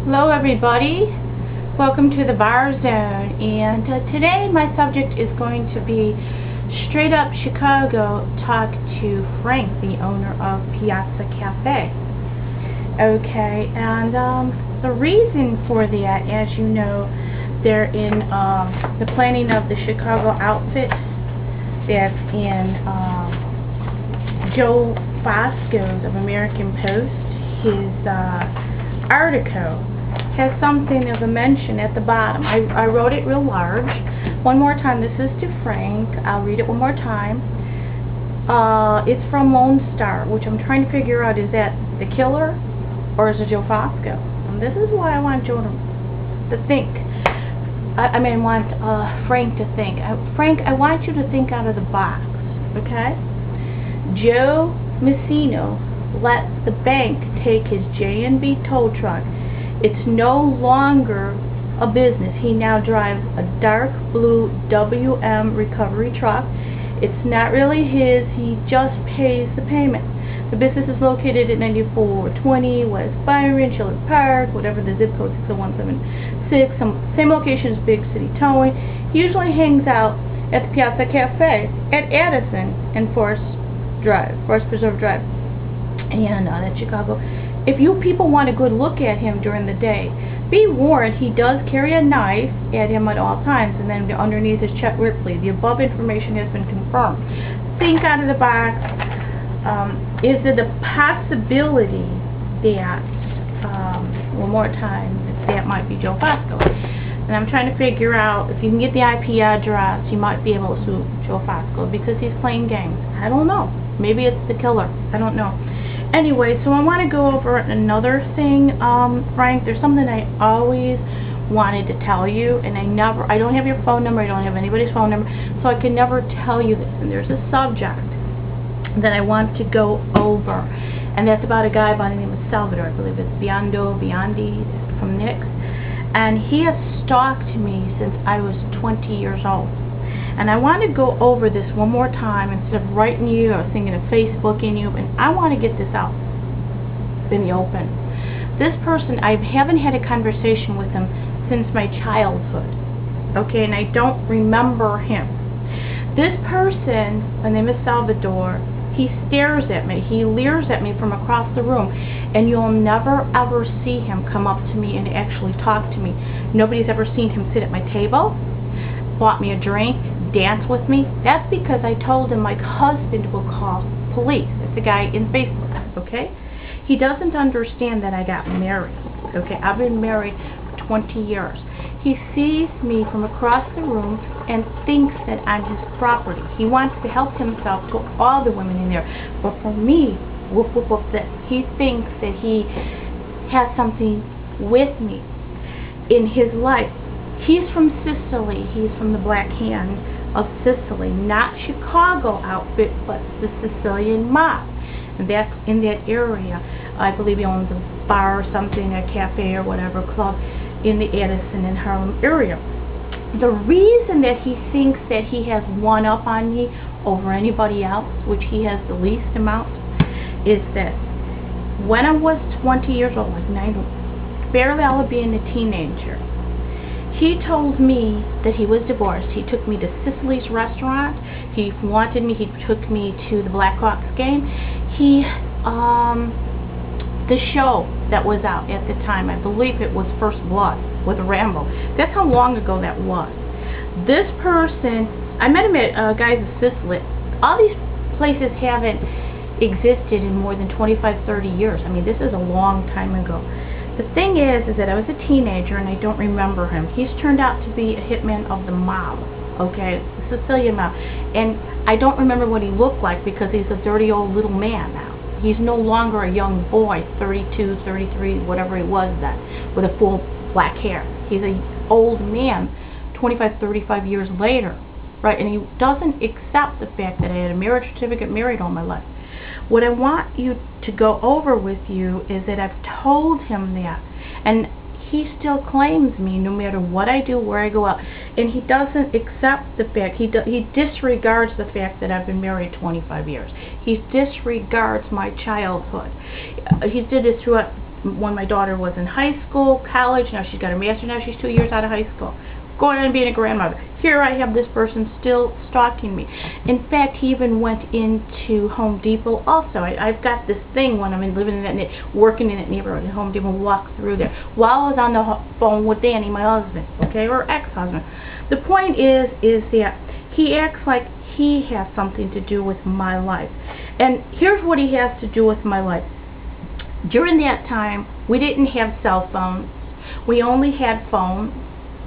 Hello everybody, welcome to the Bar Zone, and today my subject is going to be straight up Chicago talk to Frank, the owner of Piazza Cafe. Okay, and the reason for that, as you know, they're in the planning of the Chicago outfit that's in Joe Fosco's of American Post. His article has something of a mention at the bottom. I wrote it real large. One more time, this is to Frank. I'll read it one more time. It's from Lone Star, which I'm trying to figure out, is that the killer or is it Joe Fosco? And this is why I want Joe to think. I want Frank to think. Frank, I want you to think out of the box, okay? Joe Messino let the bank take his J&B tow truck. It's no longer a business. He now drives a dark blue WM recovery truck. It's not really his. He just pays the payment. The business is located at 9420 West Byron, Schiller Park, whatever the zip code, 60176. Same location as Big City Towing. He usually hangs out at the Piazza Cafe at Addison and Forest Preserve Drive. And that's Chicago. If you people want a good look at him during the day, be warned, he does carry a knife at him at all times, and then underneath is Chet Ripley. The above information has been confirmed. Think out of the box. Is there the possibility that, one more time, that might be Joe Fosco? And I'm trying to figure out if you can get the IP address, you might be able to sue Joe Fosco because he's playing games. I don't know. Maybe it's the killer. I don't know. Anyway, so I want to go over another thing, Frank. There's something I always wanted to tell you, and I don't have your phone number, I don't have anybody's phone number, so I can never tell you this. And there's a subject that I want to go over, and that's about a guy by the name of Salvador. I believe it's Biondi from Nick's, and he has stalked me since I was 20 years old. And I want to go over this one more time instead of writing you or thinking of Facebooking you, and I want to get this out in the open. This person, I haven't had a conversation with him since my childhood, okay, and I don't remember him. This person, my name is Salvador, he stares at me, he leers at me from across the room, and you'll never ever see him come up to me and actually talk to me. Nobody's ever seen him sit at my table, bought me a drink, dance with me. That's because I told him my husband will call police. It's a guy in Facebook, okay? He doesn't understand that I got married, okay? I've been married for 20 years. He sees me from across the room and thinks that I'm his property. He wants to help himself to all the women in there. But for me, whoop, whoop, whoop, that he thinks that he has something with me in his life. He's from Sicily. He's from the Black Hand of Sicily, not Chicago outfit, but the Sicilian mob. And that's in that area. I believe he owns a bar or something, a cafe or whatever, club in the Addison and Harlem area. The reason that he thinks that he has one up on me over anybody else, which he has the least amount, is this. When I was 20 years old, like 9, barely out of being a teenager, he told me that he was divorced. He took me to Sicily's restaurant. He wanted me. He took me to the Blackhawks game. The show that was out at the time, I believe it was First Blood with Rambo. That's how long ago that was. This person, I met him at Guys of Sicily. All these places haven't existed in more than 25, 30 years. I mean, this is a long time ago. The thing is that I was a teenager and I don't remember him. He's turned out to be a hitman of the mob, okay, the Sicilian mob. And I don't remember what he looked like because he's a dirty old little man now. He's no longer a young boy, 32, 33, whatever he was then, with a full black hair. He's an old man, 25, 35 years later, right? And he doesn't accept the fact that I had a marriage certificate, married all my life. What I want you to go over with you is that I've told him that, and he still claims me no matter what I do, where I go out, and he doesn't accept the fact, he disregards the fact that I've been married 25 years. He disregards my childhood. He did it throughout when my daughter was in high school, college. Now she's got her master's. Now she's 2 years out of high school, going on being a grandmother. Here I have this person still stalking me. In fact, he even went into Home Depot also. I've got this thing when I'm living in that, working in that neighborhood, Home Depot, walk through there while I was on the phone with Danny, my husband, okay, or ex-husband. The point is that he acts like he has something to do with my life. And here's what he has to do with my life. During that time, we didn't have cell phones. We only had phones,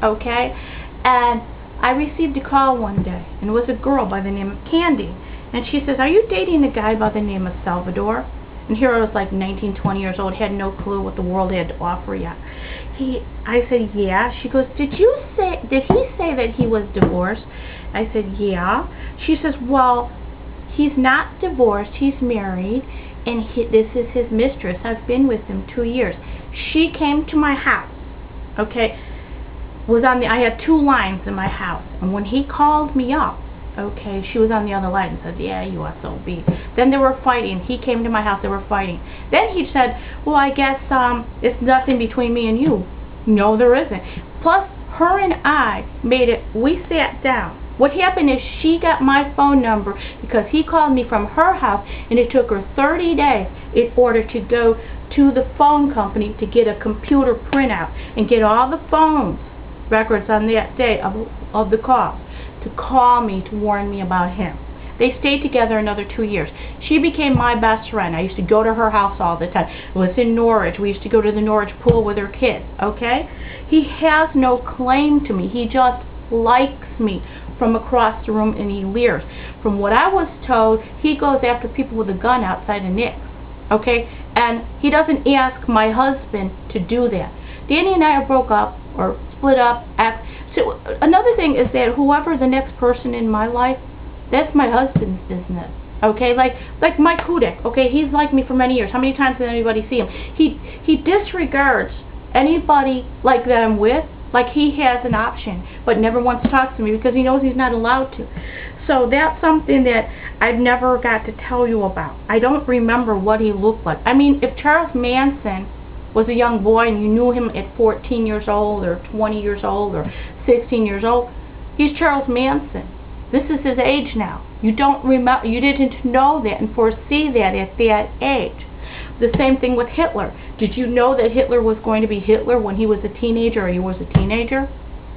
okay? And I received a call one day, and it was a girl by the name of Candy. And she says, "Are you dating a guy by the name of Salvador?" And here I was like 19, 20 years old, had no clue what the world had to offer yet. I said, "Yeah." She goes, did he say that he was divorced?" I said, "Yeah." She says, "Well, he's not divorced, he's married, and this is his mistress. I've been with him 2 years. She came to my house, okay, I had 2 lines in my house, and when he called me up, okay, she was on the other line and said, "Yeah, you SOB." Then they were fighting. He came to my house, they were fighting. Then he said, "Well, I guess it's nothing between me and you." No, there isn't. Plus, her and I we sat down. What happened is she got my phone number because he called me from her house, and it took her 30 days in order to go to the phone company to get a computer printout and get all the phone records on that day of the calls, to call me to warn me about him. They stayed together another 2 years. She became my best friend. I used to go to her house all the time. It was in Norwich. We used to go to the Norwich pool with her kids, okay? He has no claim to me. He just likes me from across the room, and he leers. From what I was told, he goes after people with a gun outside of Nick's, okay? And he doesn't ask my husband to do that. Danny and I broke up, or split up. So another thing is that whoever the next person in my life, that's my husband's business, okay? Like Mike Hudek, okay? He's liked me for many years. How many times did anybody see him? He disregards anybody like that I'm with, like he has an option, but never wants to talk to me because he knows he's not allowed to. So that's something that I've never got to tell you about. I don't remember what he looked like. I mean, if Charles Manson was a young boy and you knew him at 14 years old or 20 years old or 16 years old, he's Charles Manson. This is his age now. You don't remember, you didn't know that and foresee that at that age. The same thing with Hitler. Did you know that Hitler was going to be Hitler when he was a teenager or he was a teenager?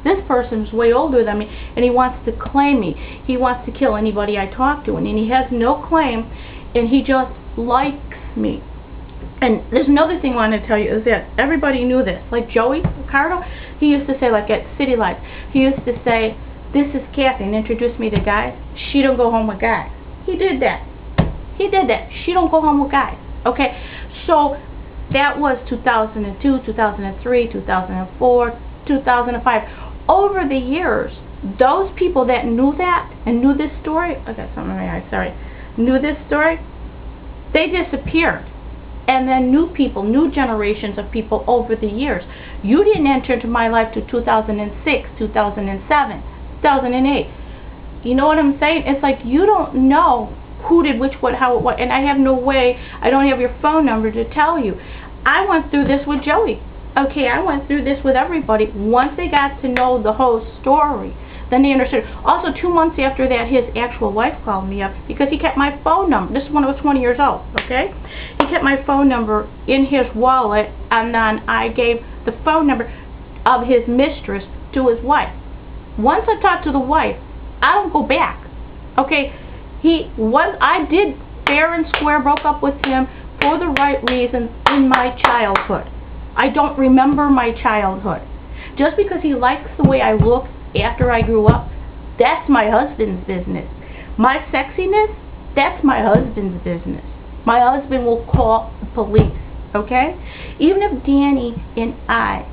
This person's way older than me, and he wants to claim me. He wants to kill anybody I talk to, and he has no claim, and he just likes me. And there's another thing I want to tell you is that everybody knew this. Like Joey Ricardo, he used to say, like at City Lights, he used to say, "This is Kathy," and introduce me to guys. She don't go home with guys. He did that. He did that. She don't go home with guys. Okay? So that was 2002, 2003, 2004, 2005. Over the years, those people that knew that and knew this story, I got something in my eye, sorry, knew this story, they disappeared. And then new people, new generations of people over the years. You didn't enter into my life till 2006, 2007, 2008. You know what I'm saying? It's like you don't know who did which, what, how, what, and I have no way, I don't have your phone number to tell you. I went through this with Joey. Okay, I went through this with everybody. Once they got to know the whole story, then they understood. Also, 2 months after that, his actual wife called me up because he kept my phone number. This is when I was 20 years old, okay? He kept my phone number in his wallet, and then I gave the phone number of his mistress to his wife. Once I talked to the wife, I don't go back, okay? I did fair and square, broke up with him for the right reasons in my childhood. I don't remember my childhood. Just because he likes the way I look after I grew up, that's my husband's business. My sexiness, that's my husband's business. My husband will call the police, okay? Even if Danny and I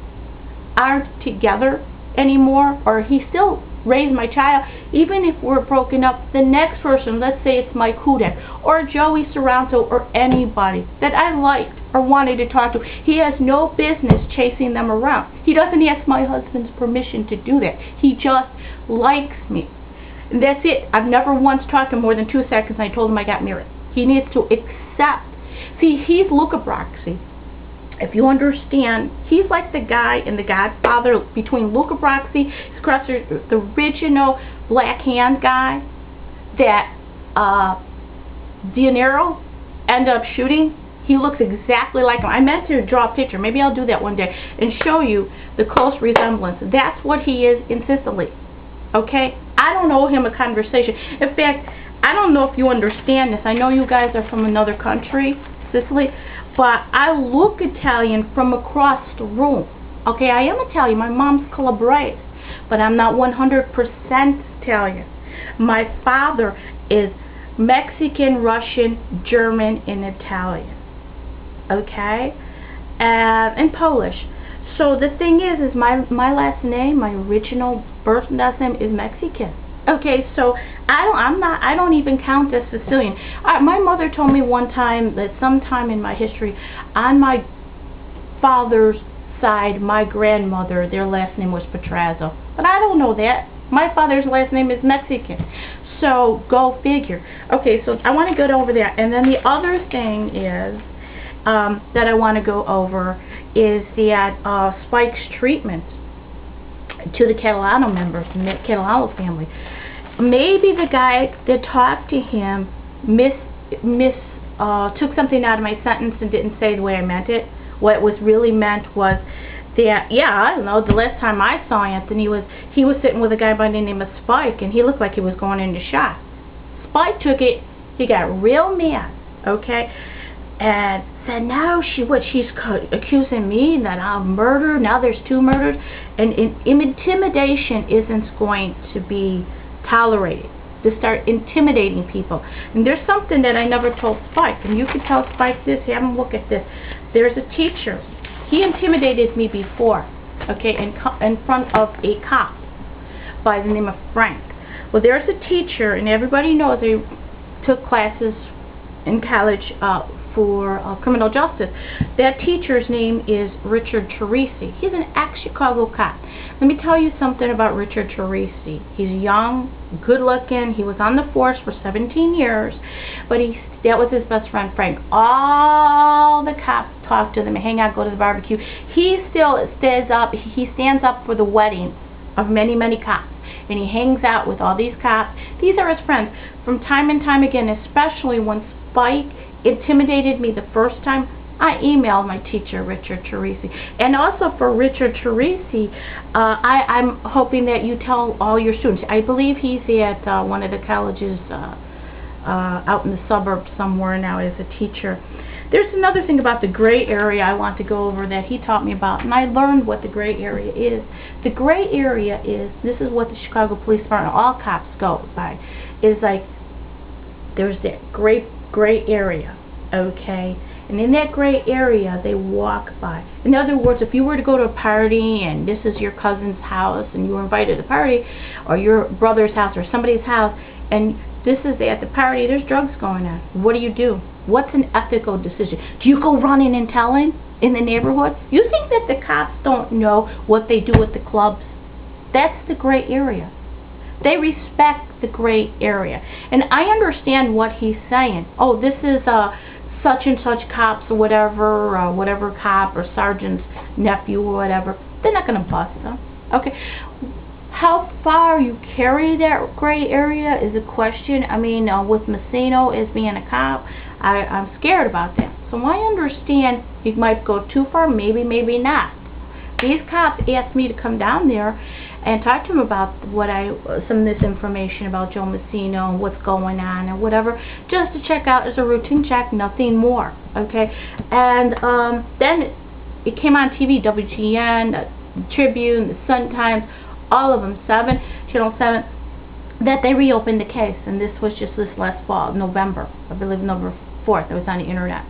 aren't together anymore, or he still raised my child, even if we're broken up, the next person, let's say it's Mike Hudek or Joey Sorrento or anybody that I liked or wanted to talk to, he has no business chasing them around. He doesn't ask my husband's permission to do that. He just likes me. And that's it. I've never once talked to him more than 2 seconds and I told him I got married. He needs to accept. See, he's look-a-broxy. If you understand, he's like the guy in The Godfather between Luca Brasi, the original Black Hand guy that De Niro ended up shooting. He looks exactly like him. I meant to draw a picture. Maybe I'll do that one day and show you the close resemblance. That's what he is in Sicily. Okay? I don't owe him a conversation. In fact, I don't know if you understand this. I know you guys are from another country, Sicily, but I look Italian from across the room. Okay, I am Italian. My mom's Calabrese, but I'm not 100% Italian. My father is Mexican, Russian, German, and Italian. Okay, and Polish. So the thing is my last name, my original birth last name is Mexican. Okay, so I don't even count as Sicilian. My mother told me one time that sometime in my history, on my father's side, my grandmother, their last name was Petrazzo. But I don't know that. My father's last name is Mexican. So go figure. Okay, so I want to go over that. And then the other thing is that I want to go over is the Spike's treatment to the Catalano members, the Catalano family. Maybe the guy that talked to him took something out of my sentence and didn't say the way I meant it. What was really meant was that, yeah, I don't know, the last time I saw Anthony he was sitting with a guy by the name of Spike, and he looked like he was going into shock. Spike took it, he got real mad, okay, and said, no, she's accusing me that I'm murdered, now there's 2 murders, and intimidation isn't going to be tolerated. To start intimidating people. And there's something that I never told Spike, and you can tell Spike this, have him look at this. There's a teacher. He intimidated me before, okay, in front of a cop by the name of Frank. Well, there's a teacher, and everybody knows they took classes in college for criminal justice. That teacher's name is Richard Teresi. He's an ex-Chicago cop. Let me tell you something about Richard Teresi. He's young, good-looking. He was on the force for 17 years, but that was his best friend, Frank. All the cops talk to them, hang out, go to the barbecue. He still stands up for the wedding of many, many cops, and he hangs out with all these cops. These are his friends. From time and time again, especially when Spike intimidated me the first time, I emailed my teacher, Richard Teresi. And also for Richard Teresi, I'm hoping that you tell all your students. I believe he's at one of the colleges out in the suburbs somewhere now as a teacher. There's another thing about the gray area I want to go over that he taught me about, and I learned what the gray area is. The gray area is, this is what the Chicago Police Department, all cops go by, is like, there's that gray area, okay? And in that gray area, they walk by. In other words, if you were to go to a party and this is your cousin's house and you were invited to the party, or your brother's house or somebody's house, and this is at the party, there's drugs going on. What do? What's an ethical decision? Do you go running and telling in the neighborhood? You think that the cops don't know what they do at the clubs? That's the gray area. They respect the gray area. And I understand what he's saying. Oh, this is such and such cops or whatever cop or sergeant's nephew or whatever. They're not going to bust them. Okay. How far you carry that gray area is a question. I mean, with Messino as being a cop, I'm scared about that. So I understand he might go too far, maybe not. These cops asked me to come down there and talk to him about some of this information about Joe Messino and what's going on and whatever, just to check out as a routine check, nothing more, okay? And then it came on TV, WGN, the Tribune, the Sun-Times, all of them, Channel 7, that they reopened the case, and this was just this last fall, November, I believe November 4th, it was on the internet.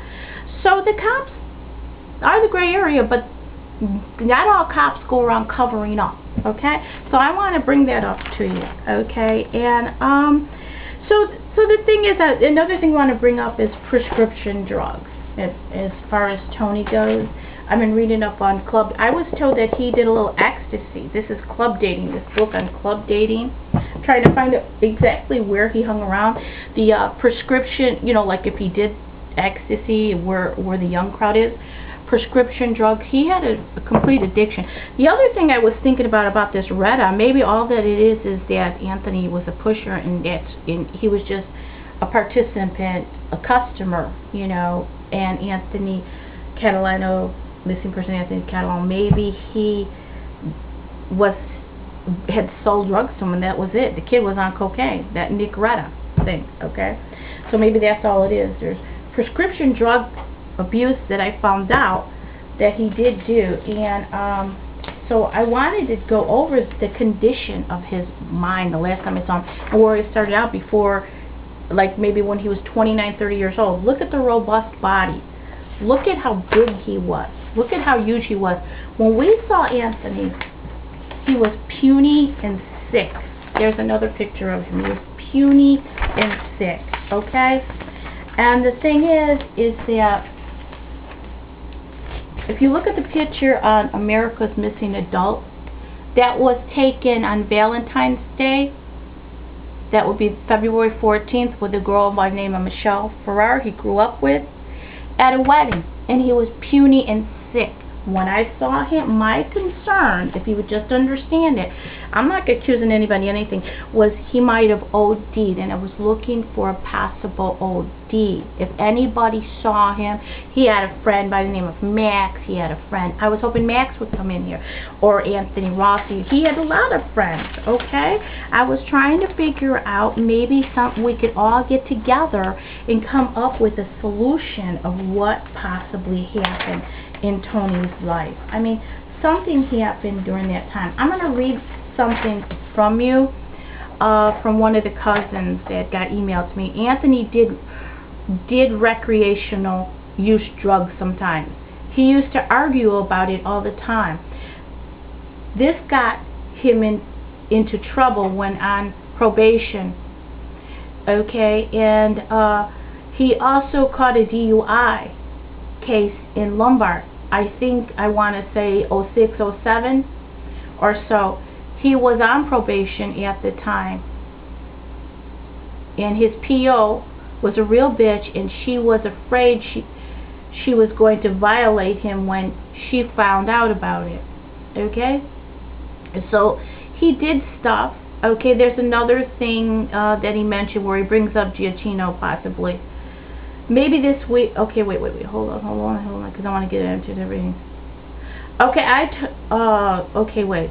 So the cops are the gray area, but not all cops go around covering up, okay? So I want to bring that up to you, okay? And so the thing is that another thing I want to bring up is prescription drugs. As far as Tony goes, I've been reading up on club. I was told that he did a little ecstasy. This is club dating. This book on club dating. I'm trying to find out exactly where he hung around. The prescription, you know, like if he did ecstasy, where the young crowd is. prescription drugs. He had a complete addiction. The other thing I was thinking about this Retta, maybe all that it is that Anthony was a pusher, and he was just a participant, a customer, you know, and Anthony Catalano, missing person Anthony Catalano, maybe he had sold drugs to him, and that was it. The kid was on cocaine, that Nick Retta thing, okay? So maybe that's all it is. There's prescription drug abuse that I found out that he did do, and so I wanted to go over the condition of his mind the last time I saw him, and where he started out before, like maybe when he was 29, 30 years old. Look at the robust body. Look at how big he was. Look at how huge he was. When we saw Anthony, he was puny and sick. There's another picture of him. He was puny and sick, okay? And the thing is that if you look at the picture on America's Missing Adult, that was taken on Valentine's Day. That would be February 14th, with a girl by the name of Michelle Farrar he grew up with, at a wedding. And he was puny and sick. When I saw him, my concern, if you would just understand it, I'm not accusing anybody of anything, was he might have OD'd, and I was looking for a possible OD. If anybody saw him, he had a friend by the name of Max. He had a friend. I was hoping Max would come in here, or Anthony Rossi. He had a lot of friends, okay? I was trying to figure out maybe we could all get together and come up with a solution of what possibly happened in Tony's life. I mean, something happened during that time. I'm going to read something from you, from one of the cousins that got emailed to me. Anthony did recreational use drugs sometimes. He used to argue about it all the time. This got him into trouble when on probation, okay? And he also caught a DUI case in Lombard. I think, I want to say 06, 07 or so. He was on probation at the time, and his PO was a real bitch, and she was afraid she was going to violate him when she found out about it, okay? So he did stuff, okay? There's another thing that he mentioned where he brings up Giacchino possibly. Maybe this week. Okay, wait. Hold on, because I want to get into everything. Okay, okay, wait.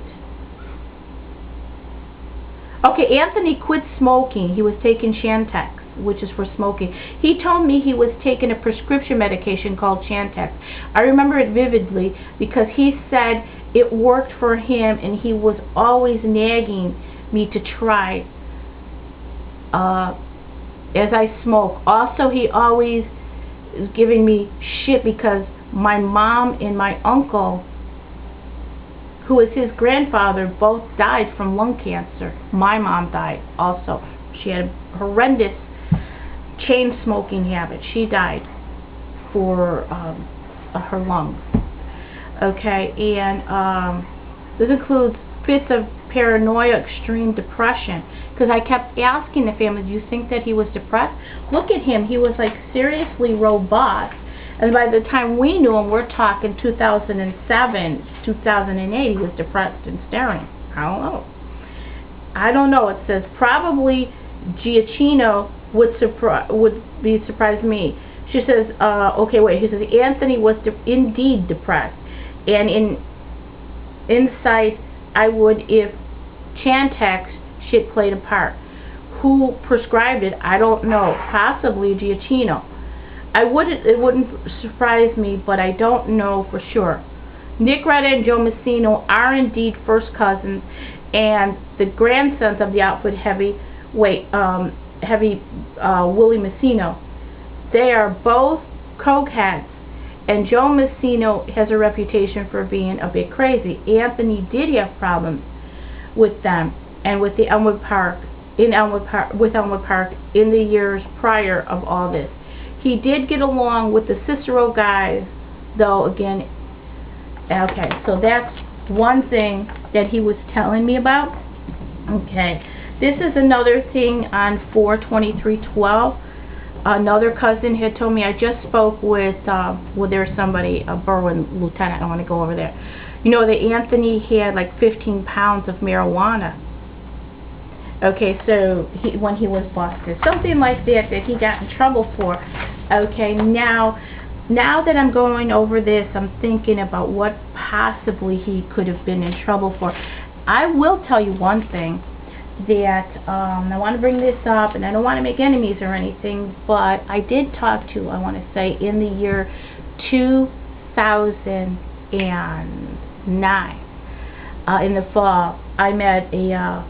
Okay, Anthony quit smoking. He was taking Chantix, which is for smoking. He told me he was taking a prescription medication called Chantix. I remember it vividly because he said it worked for him, and he was always nagging me to try as I smoke. Also, he always is giving me shit because my mom and my uncle, who is his grandfather, both died from lung cancer. My mom died also. She had a horrendous chain smoking habit. She died for her lungs. Okay, and this includes fits of paranoia, extreme depression, because I kept asking the family, do you think that he was depressed? Look at him. He was like seriously robust, and by the time we knew him, we're talking 2007, 2008, he was depressed and staring. I don't know. It says probably Giacchino would be surprised me. She says, okay, wait. He says Anthony was indeed depressed, and inside I would if Chantix shit played a part. Who prescribed it? I don't know. Possibly Giacchino. It wouldn't surprise me, but I don't know for sure. Nick Retta and Joe Messino are indeed first cousins and the grandsons of the outfit heavy Willie Messino. They are both cokeheads, and Joe Messino has a reputation for being a bit crazy. Anthony did have problems with them and with the Elmwood Park in the years prior of all this. He did get along with the Cicero guys, though, again. Okay, so that's one thing that he was telling me about. Okay, this is another thing on 4/23/12. Another cousin had told me, I just spoke with, well, there's somebody, a Berwyn lieutenant, I don't want to go over there. You know that Anthony had like 15 pounds of marijuana. Okay, so when he was busted. Something like that he got in trouble for. Okay, now that I'm going over this, I'm thinking about what possibly he could have been in trouble for. I will tell you one thing, that I want to bring this up, and I don't want to make enemies or anything, but I did talk to, I want to say, in the year 2009, in the fall, I met a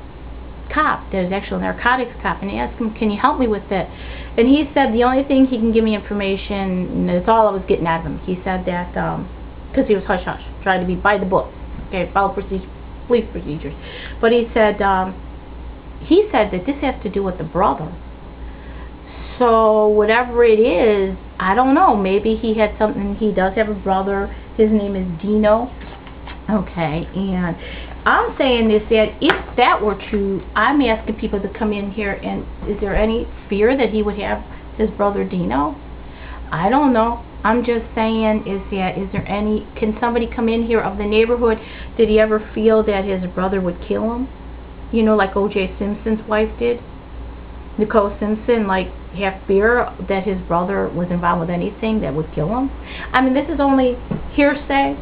cop that is actually a narcotics cop, and I asked him, can you help me with it? And he said the only thing he can give me information, and that's all I was getting out of him. He said that, because he was hush-hush, trying to be by the book, okay, follow police procedures. But he said that this has to do with the brother. So whatever it is, I don't know, maybe he had something. He does have a brother. His name is Dino. Okay, and I'm saying this, that if that were true, I'm asking people to come in here, and is there any fear that he would have his brother Dino? I don't know. I'm just saying, is there any, can somebody come in here of the neighborhood, did he ever feel that his brother would kill him? You know, like O.J. Simpson's wife did? Nicole Simpson, like, have fear that his brother was involved with anything that would kill him? I mean, this is only hearsay,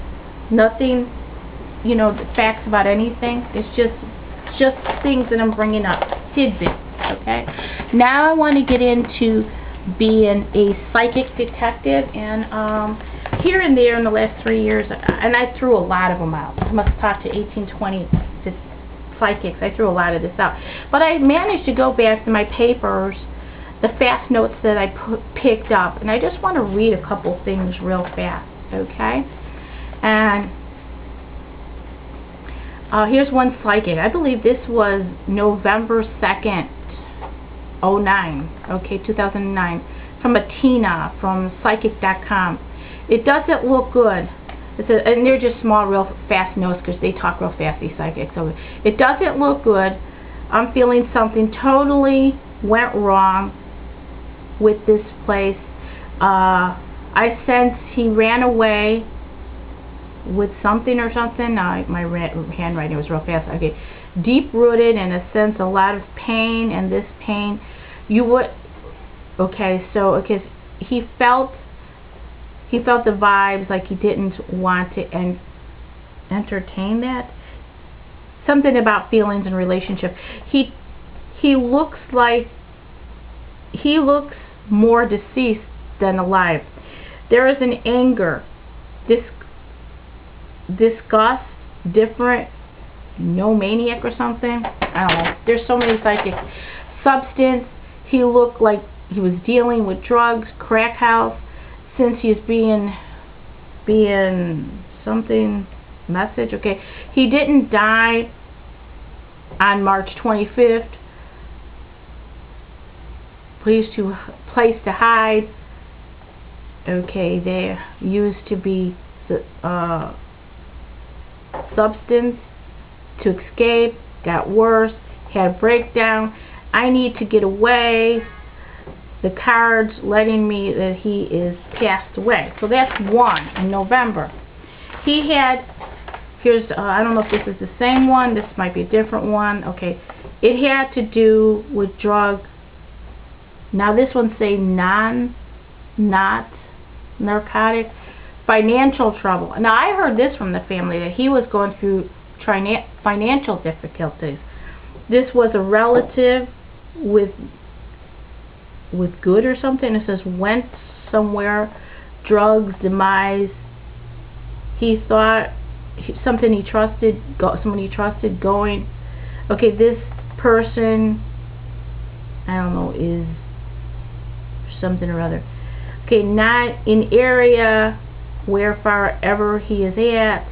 nothing, you know, facts about anything. It's just things that I'm bringing up, tidbits, okay? Now I want to get into being a psychic detective, and here and there in the last 3 years, and I threw a lot of them out. I must have talked to 18, 20 psychics. I threw a lot of this out. But I managed to go back to my papers, the fast notes that I picked up, and I just want to read a couple things real fast, okay? And here's one psychic. I believe this was November 2nd, 09, okay, 2009, from a Tina from Psychic.com. It doesn't look good. And they're just small, real fast notes, because they talk real fast, these psychics. So it doesn't look good. I'm feeling something totally went wrong with this place. I sense he ran away with something or something. My handwriting was real fast. Okay, deep-rooted, in a sense, a lot of pain, and this pain, you would, okay, so, okay, he felt the vibes, like he didn't want to entertain that. Something about feelings and relationship. He looks more deceased than alive. There is an anger, disgust, different, no maniac or something. I don't know. There's so many psychics. Substance. He looked like he was dealing with drugs, crack house. Since he's being something message, okay. He didn't die on March 25th. Place to hide. Okay, there used to be substance to escape. Got worse. Had a breakdown. I need to get away. The cards letting me that he is passed away. So that's one in November. He had, here's, I don't know if this is the same one. This might be a different one. Okay. It had to do with drug. Now this one say not narcotic. Financial trouble. Now I heard this from the family, that he was going through financial difficulties. This was a relative with good or something. It says went somewhere, drugs, demise. He thought someone he trusted going. Okay, this person, I don't know, is something or other. Okay, not in area where far ever he is at.